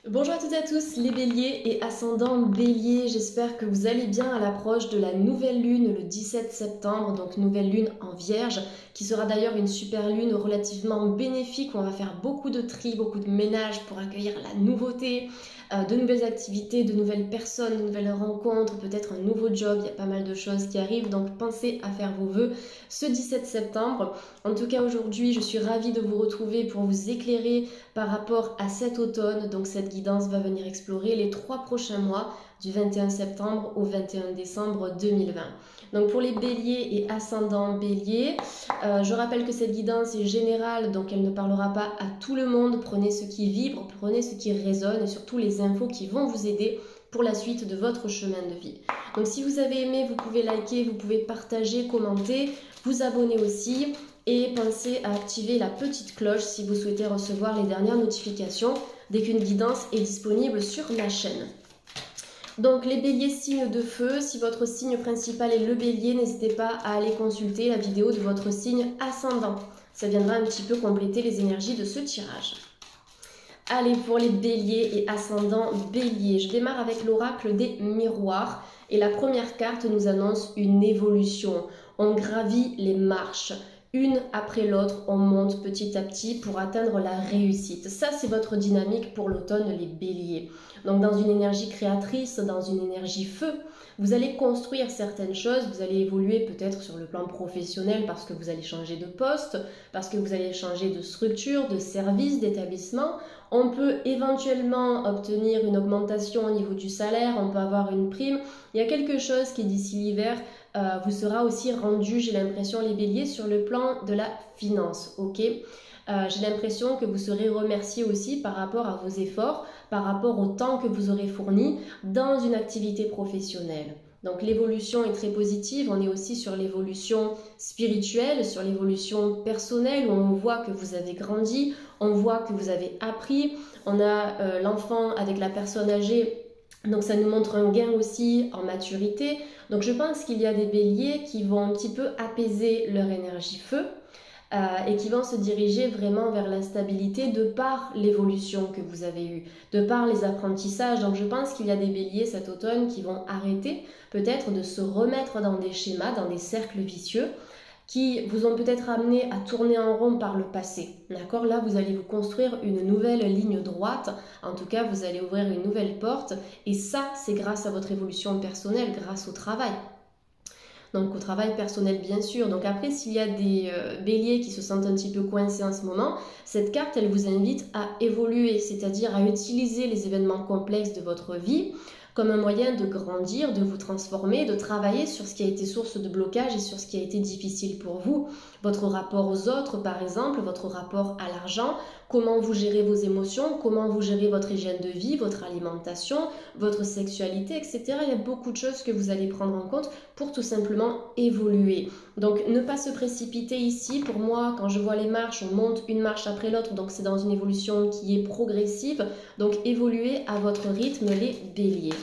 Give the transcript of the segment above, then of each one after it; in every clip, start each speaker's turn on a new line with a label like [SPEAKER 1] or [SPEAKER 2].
[SPEAKER 1] Bonjour à toutes et à tous les béliers et ascendants bélier, j'espère que vous allez bien à l'approche de la nouvelle lune le 17 septembre, donc nouvelle lune en vierge, qui sera d'ailleurs une super lune relativement bénéfique où on va faire beaucoup de tri, beaucoup de ménage pour accueillir la nouveauté, de nouvelles activités, de nouvelles personnes, de nouvelles rencontres, peut-être un nouveau job, il y a pas mal de choses qui arrivent, donc pensez à faire vos vœux ce 17 septembre. En tout cas aujourd'hui, je suis ravie de vous retrouver pour vous éclairer par rapport à cet automne. Donc cette guidance va venir explorer les 3 prochains mois du 21 septembre au 21 décembre 2020. Donc pour les béliers et ascendants béliers, je rappelle que cette guidance est générale, donc elle ne parlera pas à tout le monde. Prenez ce qui vibre, prenez ce qui résonne et surtout les infos qui vont vous aider pour la suite de votre chemin de vie. Donc si vous avez aimé, vous pouvez liker, vous pouvez partager, commenter, vous abonner aussi. Et pensez à activer la petite cloche si vous souhaitez recevoir les dernières notifications dès qu'une guidance est disponible sur ma chaîne. Donc les béliers signe de feu, si votre signe principal est le bélier, n'hésitez pas à aller consulter la vidéo de votre signe ascendant. Ça viendra un petit peu compléter les énergies de ce tirage. Allez, pour les béliers et ascendants béliers, je démarre avec l'oracle des miroirs. Et la première carte nous annonce une évolution. On gravit les marches. Une après l'autre, on monte petit à petit pour atteindre la réussite. Ça, c'est votre dynamique pour l'automne, les béliers. Donc, dans une énergie créatrice, dans une énergie feu, vous allez construire certaines choses, vous allez évoluer peut-être sur le plan professionnel parce que vous allez changer de poste, parce que vous allez changer de structure, de service, d'établissement. On peut éventuellement obtenir une augmentation au niveau du salaire, on peut avoir une prime. Il y a quelque chose qui, d'ici l'hiver, vous sera aussi rendu, j'ai l'impression, les béliers, sur le plan de la finance, ok. J'ai l'impression que vous serez remercié aussi par rapport à vos efforts, par rapport au temps que vous aurez fourni dans une activité professionnelle. Donc l'évolution est très positive, on est aussi sur l'évolution spirituelle, sur l'évolution personnelle où on voit que vous avez grandi, on voit que vous avez appris, on a l'enfant avec la personne âgée. Donc ça nous montre un gain aussi en maturité. Donc je pense qu'il y a des béliers qui vont un petit peu apaiser leur énergie feu et qui vont se diriger vraiment vers la stabilité de par l'évolution que vous avez eue, de par les apprentissages. Donc je pense qu'il y a des béliers cet automne qui vont arrêter peut-être de se remettre dans des schémas, dans des cercles vicieux qui vous ont peut-être amené à tourner en rond par le passé. D'accord ? Là, vous allez vous construire une nouvelle ligne droite. En tout cas, vous allez ouvrir une nouvelle porte. Et ça, c'est grâce à votre évolution personnelle, grâce au travail. Donc au travail personnel, bien sûr. Donc après, s'il y a des béliers qui se sentent un petit peu coincés en ce moment, cette carte, elle vous invite à évoluer, c'est-à-dire à utiliser les événements complexes de votre vie comme un moyen de grandir, de vous transformer, de travailler sur ce qui a été source de blocage et sur ce qui a été difficile pour vous. Votre rapport aux autres, par exemple, votre rapport à l'argent, comment vous gérez vos émotions, comment vous gérez votre hygiène de vie, votre alimentation, votre sexualité, etc. Il y a beaucoup de choses que vous allez prendre en compte pour tout simplement évoluer. Donc ne pas se précipiter ici. Pour moi, quand je vois les marches, on monte une marche après l'autre, donc c'est dans une évolution qui est progressive. Donc évoluez à votre rythme, les béliers.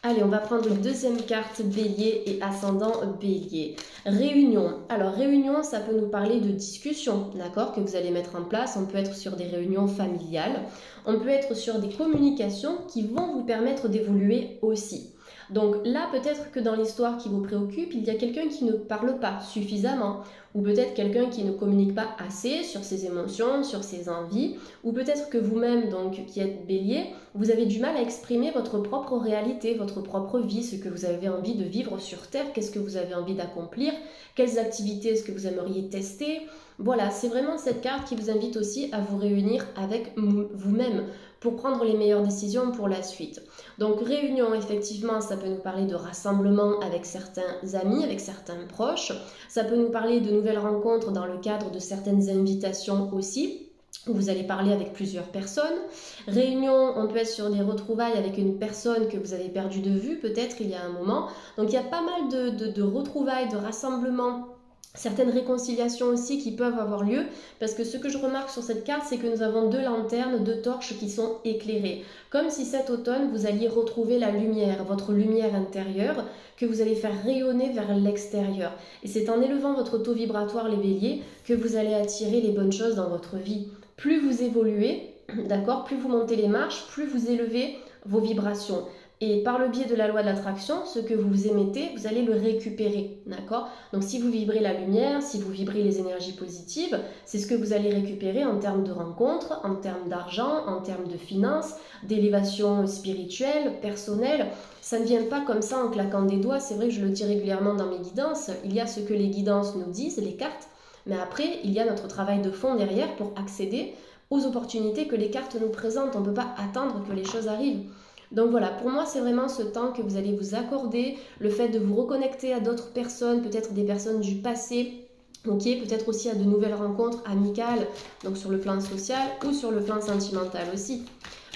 [SPEAKER 1] Allez, on va prendre une deuxième carte bélier et ascendant bélier. Réunion. Alors, réunion, ça peut nous parler de discussion, d'accord, que vous allez mettre en place. On peut être sur des réunions familiales. On peut être sur des communications qui vont vous permettre d'évoluer aussi. Donc là, peut-être que dans l'histoire qui vous préoccupe, il y a quelqu'un qui ne parle pas suffisamment, ou peut-être quelqu'un qui ne communique pas assez sur ses émotions, sur ses envies, ou peut-être que vous-même, donc qui êtes bélier, vous avez du mal à exprimer votre propre réalité, votre propre vie, ce que vous avez envie de vivre sur Terre, qu'est-ce que vous avez envie d'accomplir, quelles activités est-ce que vous aimeriez tester. Voilà, c'est vraiment cette carte qui vous invite aussi à vous réunir avec vous-même pour prendre les meilleures décisions pour la suite. Donc réunion, effectivement, ça peut nous parler de rassemblement avec certains amis, avec certains proches. Ça peut nous parler de nouvelles rencontres dans le cadre de certaines invitations aussi, où vous allez parler avec plusieurs personnes. Réunion, on peut être sur des retrouvailles avec une personne que vous avez perdue de vue, peut-être il y a un moment. Donc il y a pas mal de retrouvailles, de rassemblements, certaines réconciliations aussi qui peuvent avoir lieu, parce que ce que je remarque sur cette carte, c'est que nous avons 2 lanternes, 2 torches qui sont éclairées. Comme si cet automne, vous alliez retrouver la lumière, votre lumière intérieure, que vous allez faire rayonner vers l'extérieur. Et c'est en élevant votre taux vibratoire, les béliers, que vous allez attirer les bonnes choses dans votre vie. Plus vous évoluez, d'accord, plus vous montez les marches, plus vous élevez vos vibrations. Et par le biais de la loi de l'attraction, ce que vous émettez, vous allez le récupérer, d'accord? Donc si vous vibrez la lumière, si vous vibrez les énergies positives, c'est ce que vous allez récupérer en termes de rencontres, en termes d'argent, en termes de finances, d'élévation spirituelle, personnelle. Ça ne vient pas comme ça en claquant des doigts, c'est vrai que je le dis régulièrement dans mes guidances, il y a ce que les guidances nous disent, les cartes, mais après, il y a notre travail de fond derrière pour accéder aux opportunités que les cartes nous présentent. On ne peut pas attendre que les choses arrivent. Donc voilà, pour moi, c'est vraiment ce temps que vous allez vous accorder, le fait de vous reconnecter à d'autres personnes, peut-être des personnes du passé, ok, peut-être aussi à de nouvelles rencontres amicales, donc sur le plan social ou sur le plan sentimental aussi.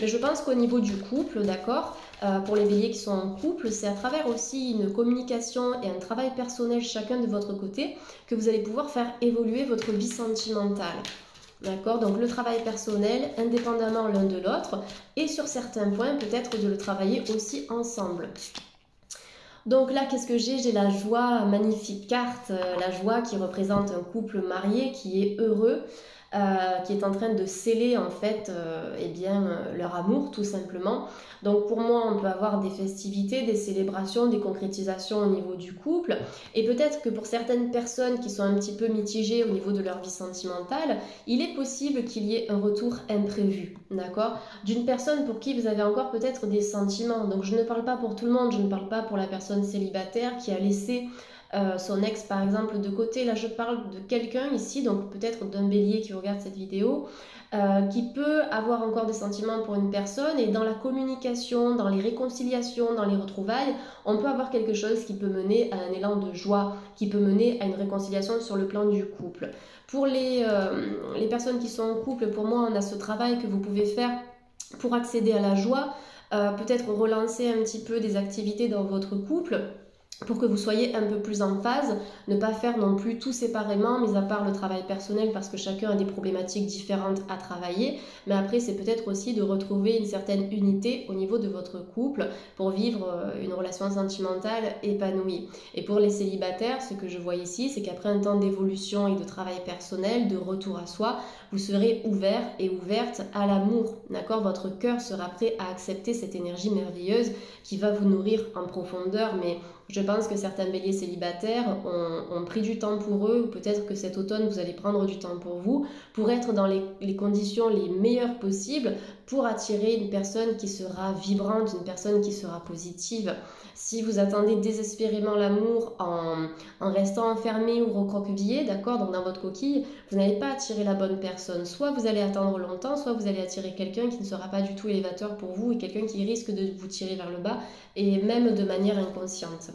[SPEAKER 1] Mais je pense qu'au niveau du couple, d'accord, pour les béliers qui sont en couple, c'est à travers aussi une communication et un travail personnel chacun de votre côté que vous allez pouvoir faire évoluer votre vie sentimentale. D'accord, donc le travail personnel, indépendamment l'un de l'autre, et sur certains points, peut-être de le travailler aussi ensemble. Donc là, qu'est-ce que j'ai? J'ai la joie, magnifique carte, la joie qui représente un couple marié qui est heureux, qui est en train de sceller en fait leur amour tout simplement. Donc pour moi, on peut avoir des festivités, des célébrations, des concrétisations au niveau du couple. Et peut-être que pour certaines personnes qui sont un petit peu mitigées au niveau de leur vie sentimentale, il est possible qu'il y ait un retour imprévu, d'accord? D'une personne pour qui vous avez encore peut-être des sentiments. Donc je ne parle pas pour tout le monde, je ne parle pas pour la personne célibataire qui a laissé son ex par exemple de côté. Là je parle de quelqu'un ici, donc peut-être d'un bélier qui regarde cette vidéo, qui peut avoir encore des sentiments pour une personne, et dans la communication, dans les réconciliations, dans les retrouvailles, on peut avoir quelque chose qui peut mener à un élan de joie, qui peut mener à une réconciliation sur le plan du couple. Pour les personnes qui sont en couple, pour moi on a ce travail que vous pouvez faire pour accéder à la joie, peut-être relancer un petit peu des activités dans votre couple, pour que vous soyez un peu plus en phase, ne pas faire non plus tout séparément, mis à part le travail personnel, parce que chacun a des problématiques différentes à travailler, mais après c'est peut-être aussi de retrouver une certaine unité au niveau de votre couple pour vivre une relation sentimentale épanouie. Et pour les célibataires, ce que je vois ici, c'est qu'après un temps d'évolution et de travail personnel, de retour à soi, vous serez ouvert et ouverte à l'amour, d'accord? Votre cœur sera prêt à accepter cette énergie merveilleuse qui va vous nourrir en profondeur, mais je pense que certains béliers célibataires ont pris du temps pour eux, ou peut-être que cet automne vous allez prendre du temps pour vous, pour être dans les conditions les meilleures possibles pour attirer une personne qui sera vibrante, une personne qui sera positive. Si vous attendez désespérément l'amour en restant enfermé ou recroquevillé, d'accord, donc dans votre coquille, vous n'allez pas attirer la bonne personne. Soit vous allez attendre longtemps, soit vous allez attirer quelqu'un qui ne sera pas du tout élévateur pour vous, et quelqu'un qui risque de vous tirer vers le bas, et même de manière inconsciente.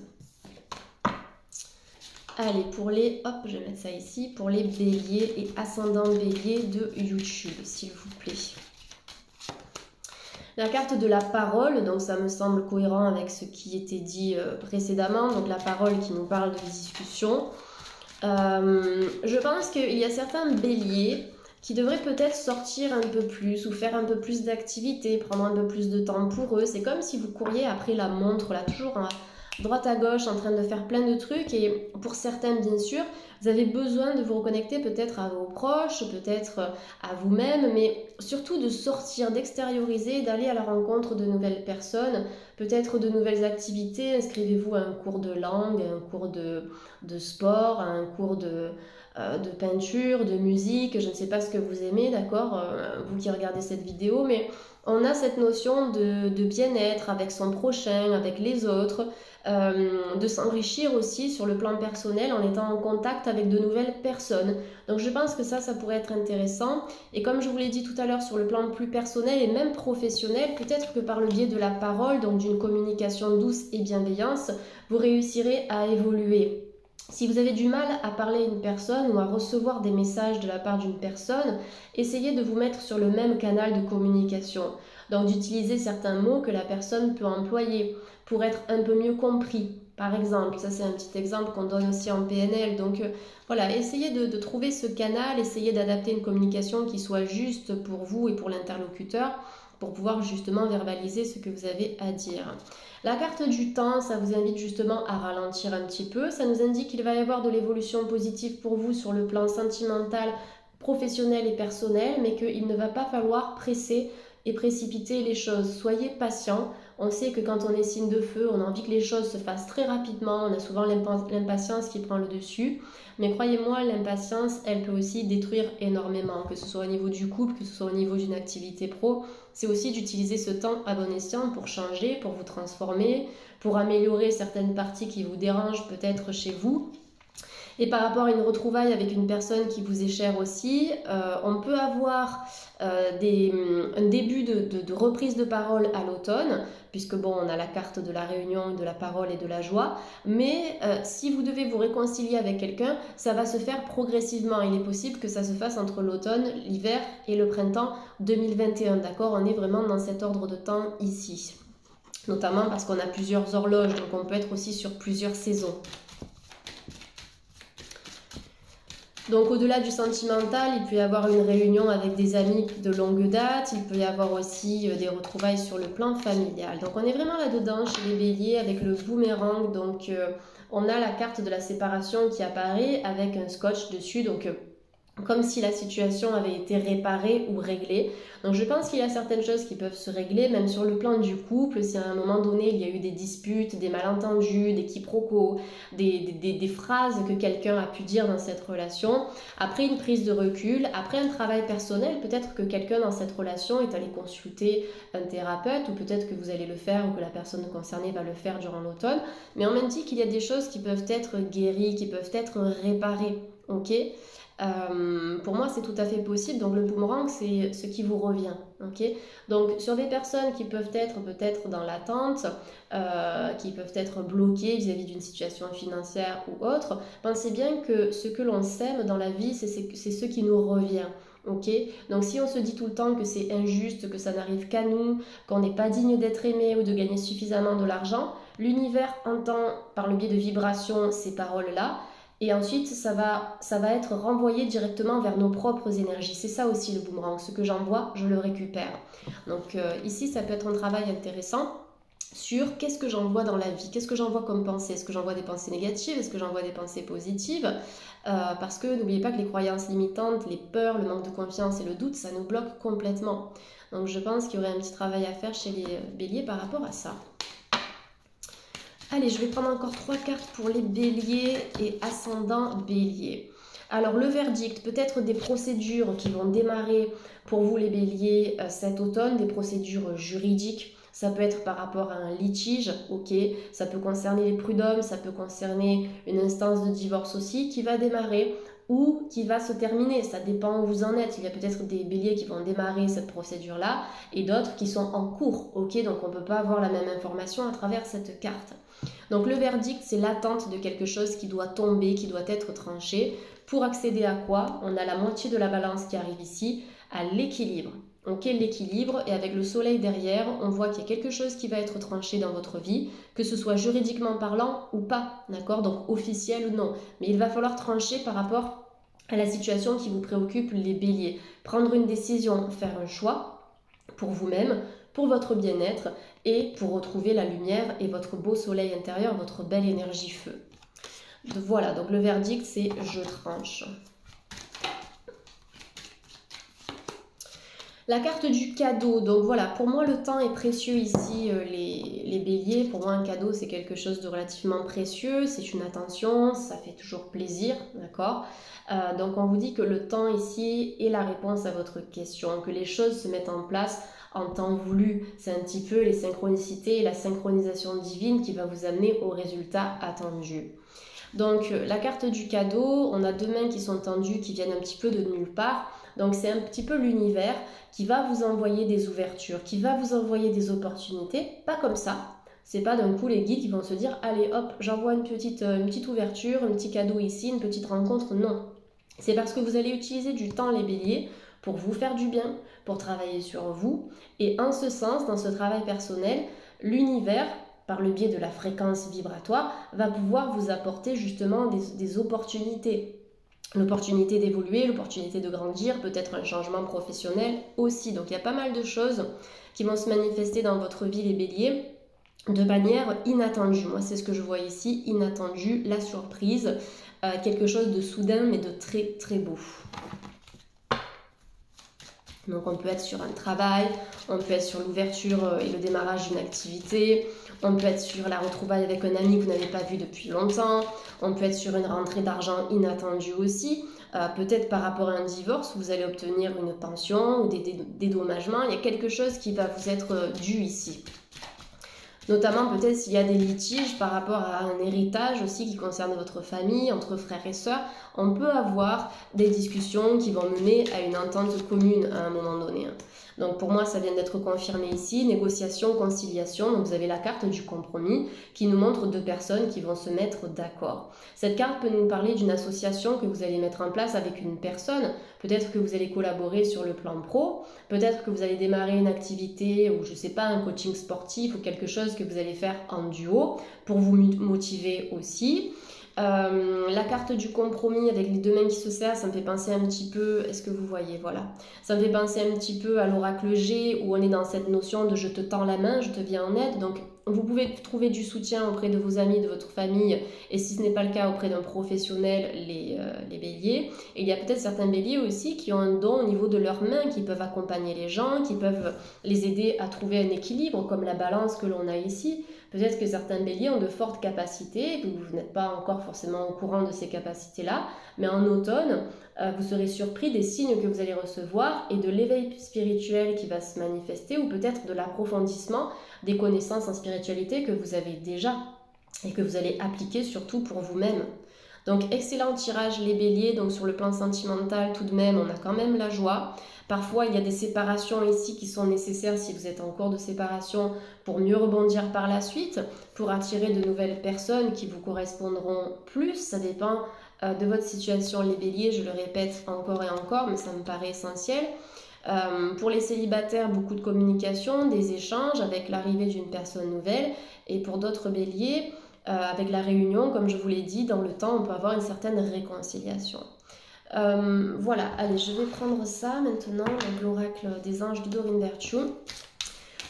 [SPEAKER 1] Allez, je vais mettre ça ici, pour les béliers et ascendants béliers de YouTube, s'il vous plaît. La carte de la parole, donc ça me semble cohérent avec ce qui était dit précédemment, donc la parole qui nous parle de discussion. Je pense qu'il y a certains béliers qui devraient peut-être sortir un peu plus ou faire un peu plus d'activités, prendre un peu plus de temps pour eux. C'est comme si vous couriez après la montre, là, toujours à droite à gauche en train de faire plein de trucs, et pour certains bien sûr vous avez besoin de vous reconnecter peut-être à vos proches, peut-être à vous-même, mais surtout de sortir, d'extérioriser, d'aller à la rencontre de nouvelles personnes, peut-être de nouvelles activités. Inscrivez-vous à un cours de langue, à un cours de sport, à un cours de peinture, de musique, je ne sais pas ce que vous aimez, d'accord, vous qui regardez cette vidéo, mais on a cette notion de bien-être avec son prochain, avec les autres, de s'enrichir aussi sur le plan personnel en étant en contact avec de nouvelles personnes. Donc je pense que ça pourrait être intéressant. Et comme je vous l'ai dit tout à l'heure, sur le plan plus personnel et même professionnel, peut-être que par le biais de la parole, donc d'une communication douce et bienveillance, vous réussirez à évoluer. Si vous avez du mal à parler à une personne ou à recevoir des messages de la part d'une personne, essayez de vous mettre sur le même canal de communication. Donc d'utiliser certains mots que la personne peut employer pour être un peu mieux compris. Par exemple, ça c'est un petit exemple qu'on donne aussi en PNL. Donc voilà, essayez de trouver ce canal, essayez d'adapter une communication qui soit juste pour vous et pour l'interlocuteur, pour pouvoir justement verbaliser ce que vous avez à dire. La carte du temps, ça vous invite justement à ralentir un petit peu. Ça nous indique qu'il va y avoir de l'évolution positive pour vous sur le plan sentimental, professionnelles et personnelles, mais qu'il ne va pas falloir presser et précipiter les choses. Soyez patient. On sait que quand on est signe de feu, on a envie que les choses se fassent très rapidement. On a souvent l'impatience qui prend le dessus. Mais croyez-moi, l'impatience, elle peut aussi détruire énormément, que ce soit au niveau du couple, que ce soit au niveau d'une activité pro. C'est aussi d'utiliser ce temps à bon escient pour changer, pour vous transformer, pour améliorer certaines parties qui vous dérangent peut-être chez vous. Et par rapport à une retrouvaille avec une personne qui vous est chère aussi, on peut avoir un début de reprise de parole à l'automne, puisque bon, on a la carte de la réunion, de la parole et de la joie, mais si vous devez vous réconcilier avec quelqu'un, ça va se faire progressivement. Il est possible que ça se fasse entre l'automne, l'hiver et le printemps 2021, d'accord? On est vraiment dans cet ordre de temps ici, notamment parce qu'on a plusieurs horloges, donc on peut être aussi sur plusieurs saisons. Donc au-delà du sentimental, il peut y avoir une réunion avec des amis de longue date, il peut y avoir aussi des retrouvailles sur le plan familial. Donc on est vraiment là-dedans chez les béliers avec le boomerang. Donc on a la carte de la séparation qui apparaît avec un scotch dessus, donc comme si la situation avait été réparée ou réglée. Donc je pense qu'il y a certaines choses qui peuvent se régler, même sur le plan du couple, si à un moment donné il y a eu des disputes, des malentendus, des quiproquos, des phrases que quelqu'un a pu dire dans cette relation. Après une prise de recul, après un travail personnel, peut-être que quelqu'un dans cette relation est allé consulter un thérapeute, ou peut-être que vous allez le faire, ou que la personne concernée va le faire durant l'automne. Mais on m'a dit qu'il y a des choses qui peuvent être guéries, qui peuvent être réparées, ok ? Pour moi c'est tout à fait possible. Donc le boomerang, c'est ce qui vous revient, ok? Donc sur des personnes qui peuvent être peut-être dans l'attente, qui peuvent être bloquées vis-à-vis d'une situation financière ou autre, pensez bien que ce que l'on sème dans la vie, c'est ce qui nous revient. Ok, donc si on se dit tout le temps que c'est injuste, que ça n'arrive qu'à nous, qu'on n'est pas digne d'être aimé ou de gagner suffisamment de l'argent, l'univers entend par le biais de vibrations ces paroles-là. Et ensuite, ça va être renvoyé directement vers nos propres énergies. C'est ça aussi le boomerang. Ce que j'envoie, je le récupère. Donc ici, ça peut être un travail intéressant sur qu'est-ce que j'envoie dans la vie. Qu'est-ce que j'envoie comme pensée? Est-ce que j'envoie des pensées négatives? Est-ce que j'envoie des pensées positives? Parce que n'oubliez pas que les croyances limitantes, les peurs, le manque de confiance et le doute, ça nous bloque complètement. Donc je pense qu'il y aurait un petit travail à faire chez les béliers par rapport à ça. Allez, je vais prendre encore 3 cartes pour les béliers et ascendant bélier. Alors le verdict, peut-être des procédures qui vont démarrer pour vous les béliers cet automne, des procédures juridiques. Ça peut être par rapport à un litige, ok, ça peut concerner les prud'hommes, ça peut concerner une instance de divorce aussi qui va démarrer ou qui va se terminer, ça dépend où vous en êtes. Il y a peut-être des béliers qui vont démarrer cette procédure-là et d'autres qui sont en cours, ok, donc on ne peut pas avoir la même information à travers cette carte. Donc le verdict, c'est l'attente de quelque chose qui doit tomber, qui doit être tranché. Pour accéder à quoi? On a la moitié de la balance qui arrive ici, à l'équilibre. Ok, l'équilibre, et avec le soleil derrière, on voit qu'il y a quelque chose qui va être tranché dans votre vie, que ce soit juridiquement parlant ou pas, d'accord? Donc officiel ou non. Mais il va falloir trancher par rapport à la situation qui vous préoccupe, les béliers. Prendre une décision, faire un choix pour vous-même, pour votre bien-être et pour retrouver la lumière et votre beau soleil intérieur, votre belle énergie feu. Voilà, donc le verdict, c'est je tranche. La carte du cadeau, donc voilà, pour moi le temps est précieux ici, les béliers. Pour moi un cadeau c'est quelque chose de relativement précieux, c'est une attention, ça fait toujours plaisir, d'accord? Donc on vous dit que le temps ici est la réponse à votre question, que les choses se mettent en place en temps voulu. C'est un petit peu les synchronicités et la synchronisation divine qui va vous amener au résultat attendu. Donc la carte du cadeau, on a 2 mains qui sont tendues, qui viennent un petit peu de nulle part. Donc c'est un petit peu l'univers qui va vous envoyer des ouvertures, qui va vous envoyer des opportunités, pas comme ça. C'est pas d'un coup les guides qui vont se dire allez hop, j'envoie une petite ouverture, un petit cadeau ici, une petite rencontre. Non, c'est parce que vous allez utiliser du temps les béliers pour vous faire du bien, pour travailler sur vous. Et en ce sens, dans ce travail personnel, l'univers, par le biais de la fréquence vibratoire, va pouvoir vous apporter justement des opportunités. L'opportunité d'évoluer, l'opportunité de grandir, peut-être un changement professionnel aussi. Donc il y a pas mal de choses qui vont se manifester dans votre vie les béliers de manière inattendue. Moi c'est ce que je vois ici, inattendu, la surprise, quelque chose de soudain mais de très très beau. Donc on peut être sur un travail, on peut être sur l'ouverture et le démarrage d'une activité, on peut être sur la retrouvaille avec un ami que vous n'avez pas vu depuis longtemps, on peut être sur une rentrée d'argent inattendue aussi, peut-être par rapport à un divorce, vous allez obtenir une pension ou des dédommagements, il y a quelque chose qui va vous être dû ici. Notamment peut-être s'il y a des litiges par rapport à un héritage aussi qui concerne votre famille, entre frères et sœurs, on peut avoir des discussions qui vont mener à une entente commune à un moment donné. Donc pour moi, ça vient d'être confirmé ici, négociation, conciliation. Donc vous avez la carte du compromis qui nous montre deux personnes qui vont se mettre d'accord. Cette carte peut nous parler d'une association que vous allez mettre en place avec une personne. Peut-être que vous allez collaborer sur le plan pro, peut-être que vous allez démarrer une activité ou je ne sais pas, un coaching sportif ou quelque chose que vous allez faire en duo pour vous motiver aussi. La carte du compromis avec les deux mains qui se serrent, ça me fait penser un petit peu, est-ce que vous voyez, voilà, ça me fait penser un petit peu à l'oracle G où on est dans cette notion de je te tends la main, je te viens en aide. Donc vous pouvez trouver du soutien auprès de vos amis, de votre famille, et si ce n'est pas le cas auprès d'un professionnel, les béliers. Et il y a peut-être certains béliers aussi qui ont un don au niveau de leurs mains, qui peuvent accompagner les gens, qui peuvent les aider à trouver un équilibre, comme la balance que l'on a ici. Peut-être que certains béliers ont de fortes capacités, que vous n'êtes pas encore forcément au courant de ces capacités-là, mais en automne, vous serez surpris des signes que vous allez recevoir et de l'éveil spirituel qui va se manifester, ou peut-être de l'approfondissement des connaissances en spiritualité que vous avez déjà et que vous allez appliquer surtout pour vous-même. Donc excellent tirage les béliers, donc sur le plan sentimental tout de même on a quand même la joie. Parfois il y a des séparations ici qui sont nécessaires si vous êtes en cours de séparation pour mieux rebondir par la suite, pour attirer de nouvelles personnes qui vous correspondront plus, ça dépend de votre situation les béliers, je le répète encore et encore mais ça me paraît essentiel. Pour les célibataires, beaucoup de communication, des échanges avec l'arrivée d'une personne nouvelle, et pour d'autres béliers, avec la réunion, comme je vous l'ai dit, dans le temps, on peut avoir une certaine réconciliation. Voilà, allez, je vais prendre ça maintenant, donc l'oracle des anges de Doreen Virtue.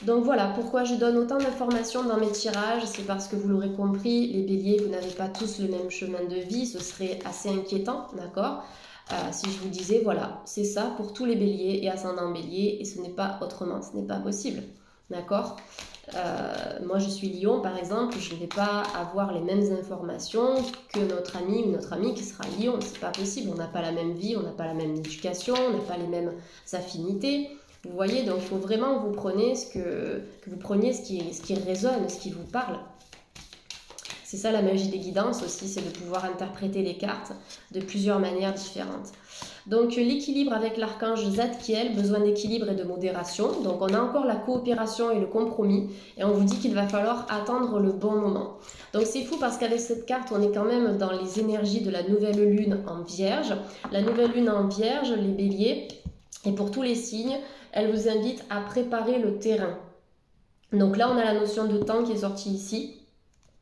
[SPEAKER 1] Donc voilà, pourquoi je donne autant d'informations dans mes tirages, c'est parce que vous l'aurez compris, les béliers, vous n'avez pas tous le même chemin de vie, ce serait assez inquiétant, d'accord ? Si je vous disais, voilà, c'est ça pour tous les béliers et ascendants bélier, et ce n'est pas autrement, ce n'est pas possible, d'accord ? Moi je suis lion par exemple, je ne vais pas avoir les mêmes informations que notre ami ou notre amie qui sera lion, c'est pas possible, on n'a pas la même vie, on n'a pas la même éducation, on n'a pas les mêmes affinités, vous voyez, donc il faut vraiment que vous preniez ce qui résonne, ce qui vous parle. C'est ça la magie des guidances aussi, c'est de pouvoir interpréter les cartes de plusieurs manières différentes. Donc l'équilibre avec l'archange Zadkiel, besoin d'équilibre et de modération. Donc on a encore la coopération et le compromis et on vous dit qu'il va falloir attendre le bon moment. Donc c'est fou parce qu'avec cette carte on est quand même dans les énergies de la nouvelle lune en Vierge. La nouvelle lune en Vierge, les béliers, et pour tous les signes, elle vous invite à préparer le terrain. Donc là on a la notion de temps qui est sortie ici.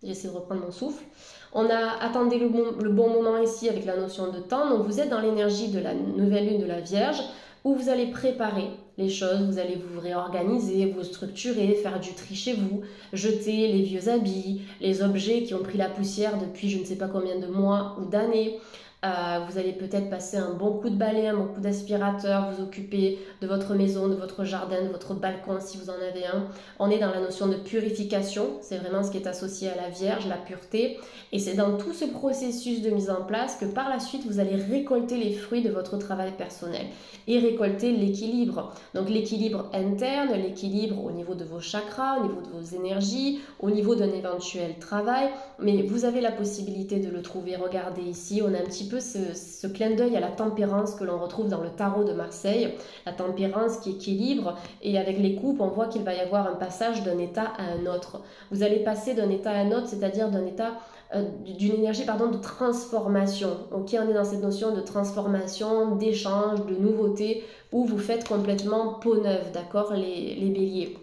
[SPEAKER 1] J'essaie de reprendre mon souffle. On a attendu le bon moment ici avec la notion de temps. Donc vous êtes dans l'énergie de la nouvelle lune de la Vierge où vous allez préparer les choses, vous allez vous réorganiser, vous structurer, faire du tri chez vous, jeter les vieux habits, les objets qui ont pris la poussière depuis je ne sais pas combien de mois ou d'années. Vous allez peut-être passer un bon coup de balai, un bon coup d'aspirateur, vous occuper de votre maison, de votre jardin, de votre balcon si vous en avez un. On est dans la notion de purification, c'est vraiment ce qui est associé à la Vierge, la pureté. Et c'est dans tout ce processus de mise en place que par la suite vous allez récolter les fruits de votre travail personnel et récolter l'équilibre. Donc l'équilibre interne, l'équilibre au niveau de vos chakras, au niveau de vos énergies, au niveau d'un éventuel travail. Mais vous avez la possibilité de le trouver. Regardez ici, on a un petit peu ce clin d'œil à la tempérance que l'on retrouve dans le tarot de Marseille, la tempérance qui équilibre, et avec les coupes on voit qu'il va y avoir un passage d'un état à un autre. Vous allez passer d'un état à un autre, c'est-à-dire d'un état d'une énergie de transformation. Ok, on est dans cette notion de transformation, d'échange, de nouveauté, où vous faites complètement peau neuve, d'accord, les béliers.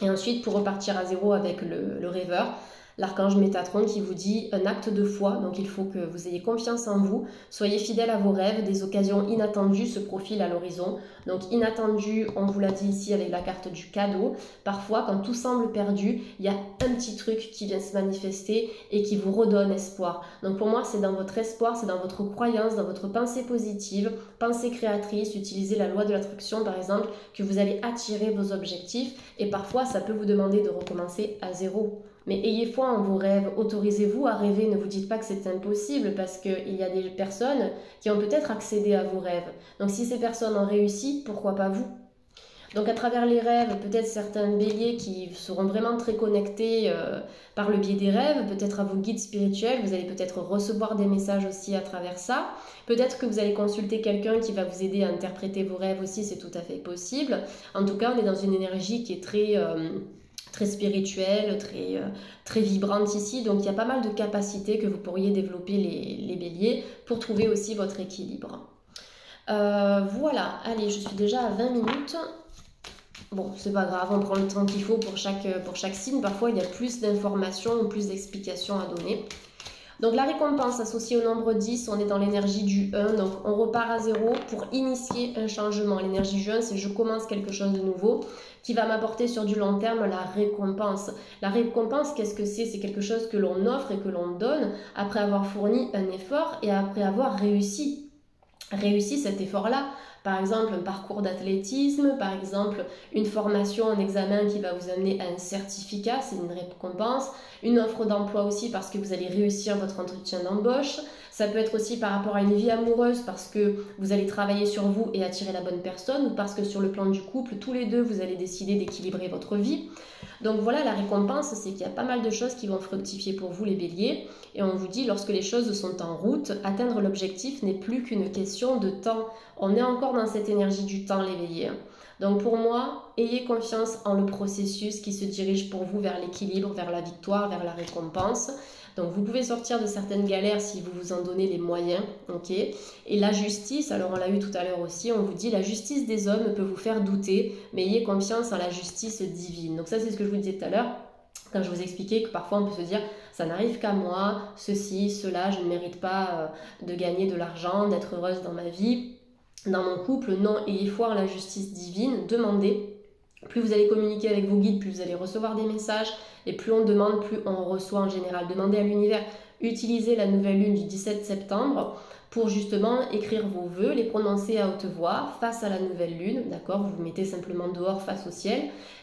[SPEAKER 1] Et ensuite pour repartir à zéro avec le rêveur, l'archange Métatron qui vous dit un acte de foi. Donc il faut que vous ayez confiance en vous, soyez fidèle à vos rêves, des occasions inattendues se profilent à l'horizon. Donc inattendu, on vous l'a dit ici avec la carte du cadeau. Parfois, quand tout semble perdu, il y a un petit truc qui vient se manifester et qui vous redonne espoir. Donc pour moi, c'est dans votre espoir, c'est dans votre croyance, dans votre pensée positive, pensée créatrice, utilisez la loi de l'attraction par exemple, que vous allez attirer vos objectifs. Et parfois, ça peut vous demander de recommencer à zéro. Mais ayez foi en vos rêves, autorisez-vous à rêver, ne vous dites pas que c'est impossible parce qu'il y a des personnes qui ont peut-être accédé à vos rêves. Donc si ces personnes ont réussi, pourquoi pas vous? Donc à travers les rêves, peut-être certains béliers qui seront vraiment très connectés par le biais des rêves, peut-être à vos guides spirituels, vous allez peut-être recevoir des messages aussi à travers ça. Peut-être que vous allez consulter quelqu'un qui va vous aider à interpréter vos rêves aussi, c'est tout à fait possible. En tout cas, on est dans une énergie qui est très spirituelle, très vibrante ici. Donc il y a pas mal de capacités que vous pourriez développer les béliers pour trouver aussi votre équilibre. Voilà, allez, je suis déjà à 20 minutes. Bon, c'est pas grave, on prend le temps qu'il faut pour chaque signe. Parfois, il y a plus d'informations ou plus d'explications à donner. Donc la récompense associée au nombre 10, on est dans l'énergie du 1, donc on repart à 0 pour initier un changement. L'énergie du 1, c'est je commence quelque chose de nouveau qui va m'apporter sur du long terme la récompense. La récompense, qu'est-ce que c'est? C'est quelque chose que l'on offre et que l'on donne après avoir fourni un effort et après avoir réussi cet effort-là. Par exemple, un parcours d'athlétisme, par exemple, une formation, un examen qui va vous amener à un certificat, c'est une récompense. Une offre d'emploi aussi parce que vous allez réussir votre entretien d'embauche. Ça peut être aussi par rapport à une vie amoureuse parce que vous allez travailler sur vous et attirer la bonne personne ou parce que sur le plan du couple, tous les deux, vous allez décider d'équilibrer votre vie. Donc voilà, la récompense, c'est qu'il y a pas mal de choses qui vont fructifier pour vous les béliers. Et on vous dit, lorsque les choses sont en route, atteindre l'objectif n'est plus qu'une question de temps. On est encore dans cette énergie du temps, les béliers. Donc pour moi, ayez confiance en le processus qui se dirige pour vous vers l'équilibre, vers la victoire, vers la récompense. Donc vous pouvez sortir de certaines galères si vous vous en donnez les moyens, ok? Et la justice, alors on l'a eu tout à l'heure aussi, on vous dit la justice des hommes peut vous faire douter, mais ayez confiance en la justice divine. Donc ça c'est ce que je vous disais tout à l'heure, quand je vous expliquais que parfois on peut se dire ça n'arrive qu'à moi, ceci, cela, je ne mérite pas de gagner de l'argent, d'être heureuse dans ma vie, dans mon couple. Non, ayez foi en la justice divine, demandez. Plus vous allez communiquer avec vos guides, plus vous allez recevoir des messages et plus on demande, plus on reçoit en général. Demandez à l'univers, utilisez la nouvelle lune du 17 septembre pour justement écrire vos vœux, les prononcer à haute voix face à la nouvelle lune, d'accord? Vous vous mettez simplement dehors face au ciel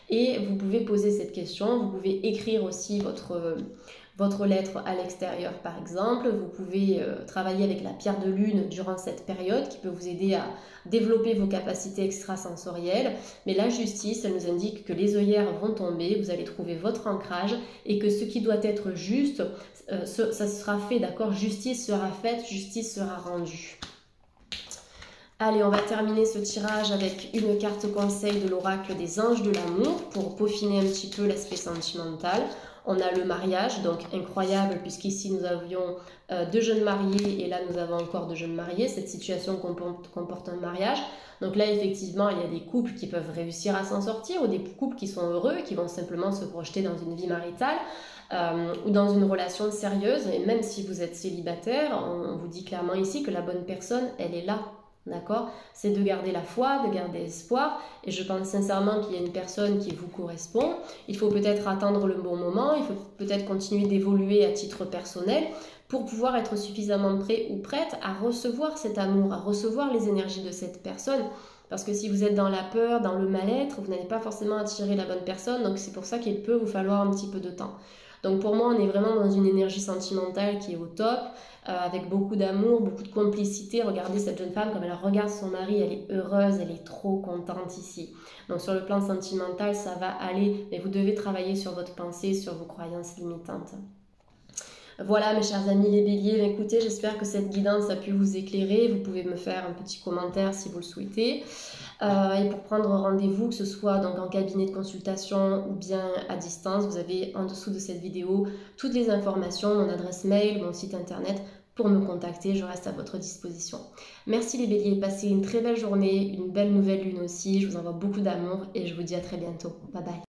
[SPEAKER 1] et vous pouvez poser cette question, vous pouvez écrire aussi votre lettre à l'extérieur par exemple. Vous pouvez travailler avec la pierre de lune durant cette période qui peut vous aider à développer vos capacités extrasensorielles. Mais la justice, elle nous indique que les œillères vont tomber, vous allez trouver votre ancrage et que ce qui doit être juste, ça sera fait, d'accord? Justice sera faite, justice sera rendue. Allez, on va terminer ce tirage avec une carte conseil de l'oracle des anges de l'amour pour peaufiner un petit peu l'aspect sentimental. On a le mariage, donc incroyable puisqu'ici nous avions 2 jeunes mariés et là nous avons encore 2 jeunes mariés. Cette situation comporte un mariage. Donc là effectivement il y a des couples qui peuvent réussir à s'en sortir ou des couples qui sont heureux, qui vont simplement se projeter dans une vie maritale ou dans une relation sérieuse. Et même si vous êtes célibataire, on vous dit clairement ici que la bonne personne, elle est là. D'accord? C'est de garder la foi, de garder espoir. Et je pense sincèrement qu'il y a une personne qui vous correspond. Il faut peut-être attendre le bon moment. Il faut peut-être continuer d'évoluer à titre personnel pour pouvoir être suffisamment prêt ou prête à recevoir cet amour, à recevoir les énergies de cette personne. Parce que si vous êtes dans la peur, dans le mal-être, vous n'allez pas forcément attirer la bonne personne. Donc c'est pour ça qu'il peut vous falloir un petit peu de temps. Donc pour moi, on est vraiment dans une énergie sentimentale qui est au top, avec beaucoup d'amour, beaucoup de complicité. Regardez cette jeune femme, comme elle regarde son mari, elle est heureuse, elle est trop contente ici. Donc sur le plan sentimental, ça va aller, mais vous devez travailler sur votre pensée, sur vos croyances limitantes. Voilà mes chers amis les béliers, écoutez, j'espère que cette guidance a pu vous éclairer. Vous pouvez me faire un petit commentaire si vous le souhaitez. Et pour prendre rendez-vous, que ce soit donc en cabinet de consultation ou bien à distance, vous avez en dessous de cette vidéo toutes les informations, mon adresse mail, mon site internet pour me contacter, je reste à votre disposition. Merci les béliers, passez une très belle journée, une belle nouvelle lune aussi, je vous envoie beaucoup d'amour et je vous dis à très bientôt. Bye bye.